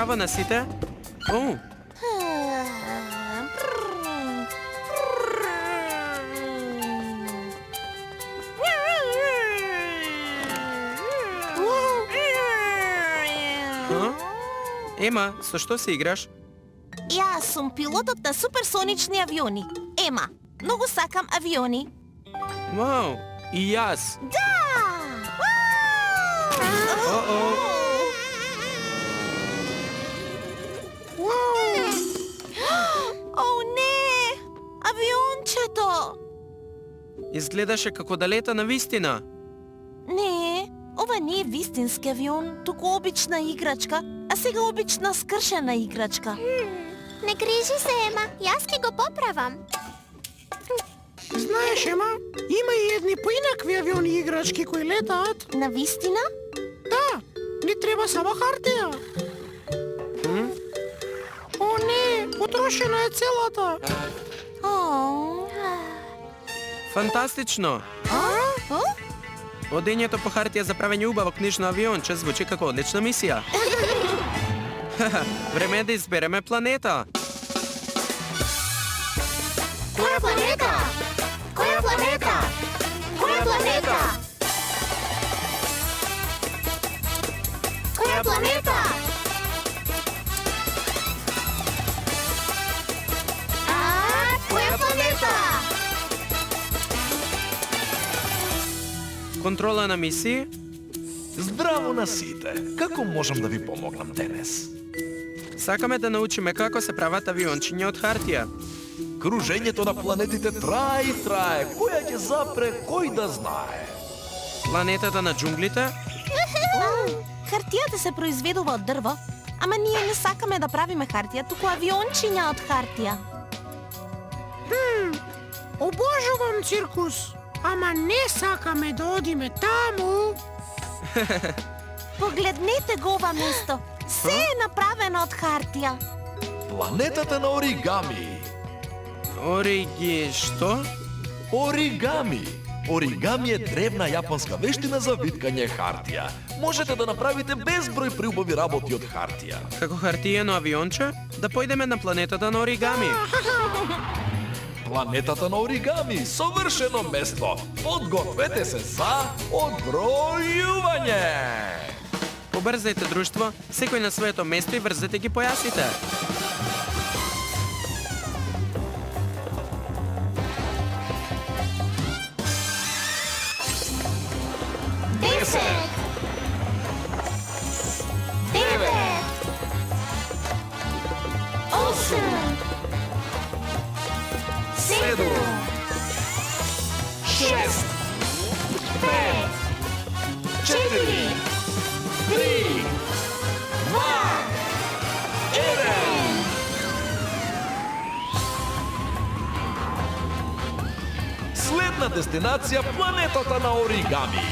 Здраво на сите. О, Ема, со што се играш? Јас сум пилотот на суперсонични авиони. Ема, многу сакам авиони. Вау, и јас. Да! О-о. О, не! Авиончето! Изгледаше како да лета на вистина. Не, ова не е вистински авион, туку обична играчка, а сега обична скршена играчка. Не грижи се, Ема, јас ќе го поправам. Знаеш, Ема, има и едни поинакви авиони и играчки кои летаат. На вистина? Да, ни треба само хартија. О, не, потрошена е целата. О. Фантастично. О? Одењето по хартија за правење убаво книжно авионче звучи како одлична мисија. Време е да избереме планета. Која планета? Која планета? Која планета? Која планета? Која планета? Контрола на мисии. Здраво на сите! Како можам да ви помогнам денес? Сакаме да научиме како се прават авиончиња од хартија. Кружењето на планетите трае и трае. Која ќе запре, кој да знае? Планетата на џунглите. Хартијата се произведува од дрво, ама ние не сакаме да правиме хартија, туку авиончиња од хартија. Обожувам циркус, ама не сакаме да одиме таму. Погледнете го ова место. Се е направено од хартија. Планетата на оригами. Ориги, што? Оригами. Оригами е древна јапонска вештина за виткање хартија. Можете да направите безброј приубави работи од хартија. Како хартиено авионче? Да појдеме на планетата на оригами. Планетата на оригами, совршено место. Подгответе се за одбројување. Побрзајте, друштво, секој на своето место и врзете ги појасите. Десет! Девет! Осем! Седум! Шест! Пет! Четири! Три! Два! Еден! Следна дестинација планетата на оригами.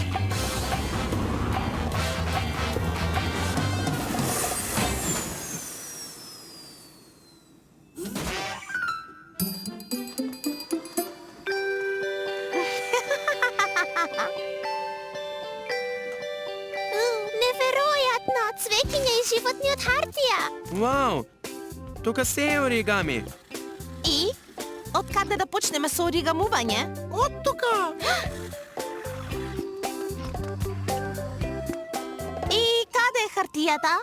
Неверојатно! Цвеќиња и животни од хартија! Вау! Тука се е оригами. И? Од каде да почнеме со оригамување? Од тука. И каде е хартијата?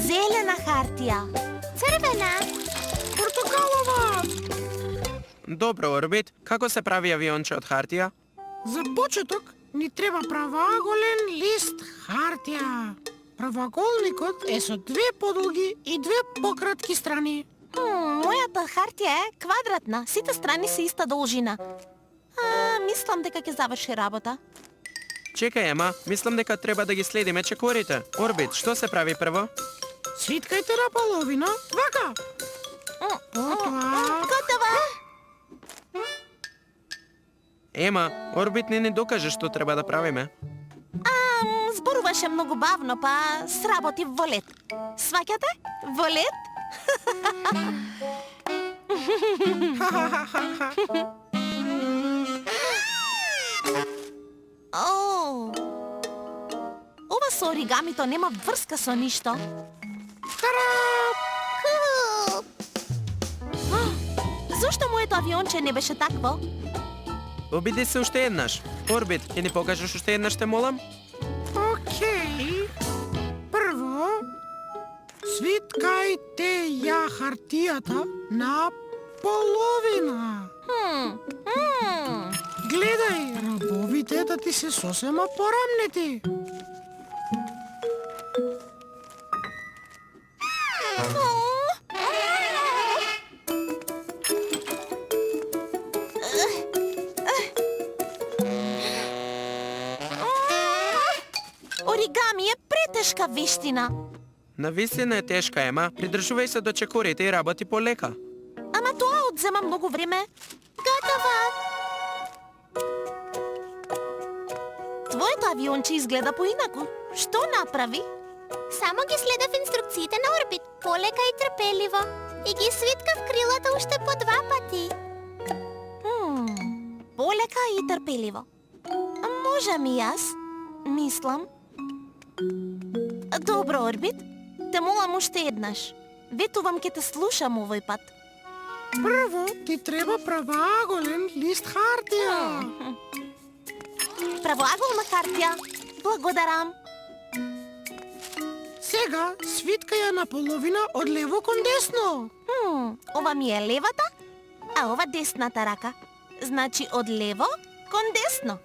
Зелена хартија. Црвена! Портокалова. Добро, Орбит, како се прави авионче од хартија? За почеток ни треба правоаголен лист хартија. Правоаголникот е со две подолги и две пократки страни. Мојата хартија е квадратна, сите страни се иста должина. Мислам дека ќе заврши работа. Чекај, Ема, мислам дека треба да ги следиме чекорите. Орбит, што се прави прво? Свиткајте на половина. Вака. Потоа... Готова! Ема, Орбит не докаже што треба да правиме. Зборуваше многу бавно, па сработи во лед. Сваќате? Во лед? О, ова со оригамито нема врска со ништо. Зошто моето авионче не беше такво? Обиди се уште еднаш. Орбит, ќе ни покажеш уште еднаш, те молам? Окей. Прво, свиткајте ја хартијата на половина. Гледај рабовите да ти се сосема порамнети. Оригами е претешка вештина. Навистина е тешка, Ема. Придржувај се до чекорите и работи полека. Ама тоа одзема многу време. Готово! Твоето авионче изгледа поинаку. Што направи? Само ги следав инструкциите на Орбит, полека и трпеливо. И ги свиткав крилата уште по 2 пати. Полека и трпеливо. Можам и јас? Мислам. Добро, Орбит. Те молам уште еднаш. Ветувам ке те слушам овој пат. Прво, ти треба правоаголен лист хартија. Правоаголна хартија. Благодарам. Сега свиткај ја на половина од лево кон десно. Ова ми е левата, а ова десната рака. Значи од лево кон десно.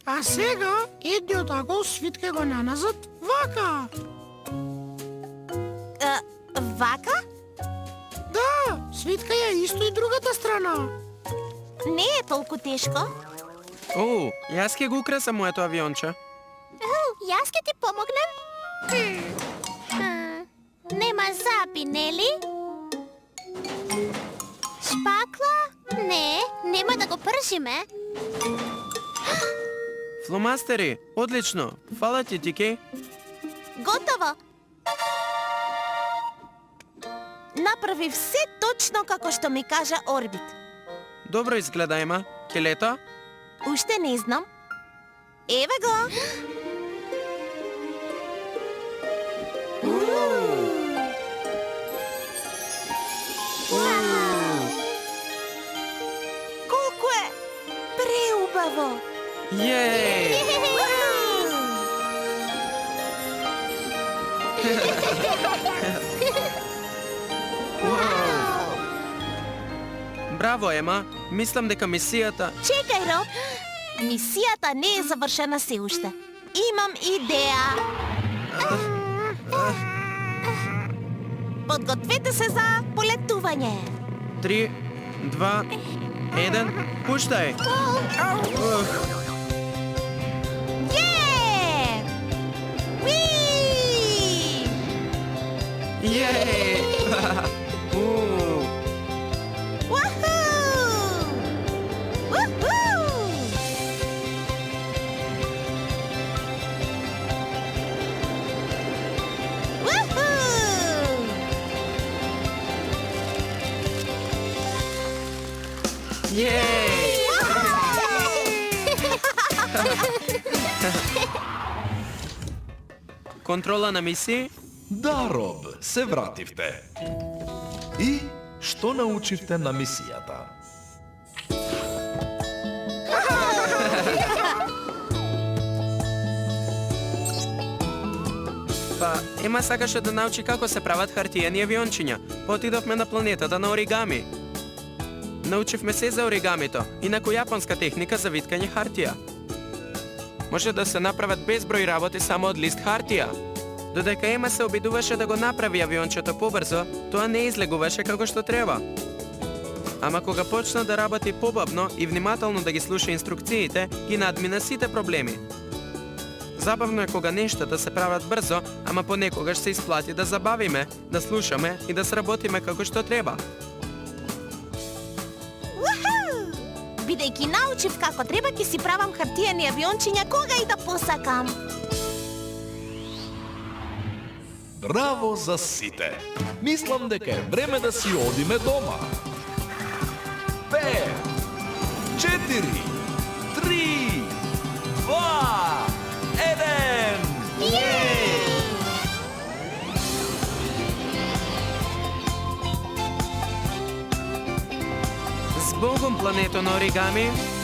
А сега едниот агол свиткај го наназад вака. Вака? Да, свиткај ја исто и другата страна. Не е толку тешко. О, јас ќе го украсам моето авионче. Јас ќе ти помогнем. Нема запи, нели? Шпакла? Не, нема да го пржиме. Фломастери, одлично. Фала ти, Тики. Готово. Направи все точно како што ми кажа Орбит. Добро изгледа, Ема. Ке лета? Уште не знам. Еве го. Колку е преубаво. Јеј! Браво, Ема. Мислам дека мисијата... Чекај, Роб. Мисијата не е завршена се уште. Имам идеја. Подгответе се за полетување. 3, 2, 1, пуштај! Е! Уи! Јеј! Уху! Уху! Уху! Јеј! Контрола на мисии? Да, Роб, се вративте. И што научивте на мисијата? Па, Ема сакаше да научи како се прават хартиени авиончиња. Отидовме на планетата на оригами. Научивме се за оригамито, инаку јапонска техника за виткање хартија. Може да се направат безброј работи само од лист хартија. Додека Ема се обидуваше да го направи авиончето побрзо, тоа не излегуваше како што треба. Ама кога почна да работи побавно и внимателно да ги слуша инструкциите, ги надмина сите проблеми. Забавно е кога нештата се прават брзо, ама понекогаш се исплати да забавиме, да слушаме и да сработиме како што треба. Бидејќи научив како треба, ќе си правам хартиени авиончиња кога и да посакам. Браво за сите! Мислам дека е време да си одиме дома. 4, 3, 2, 1. Zbogom, planeto na origami!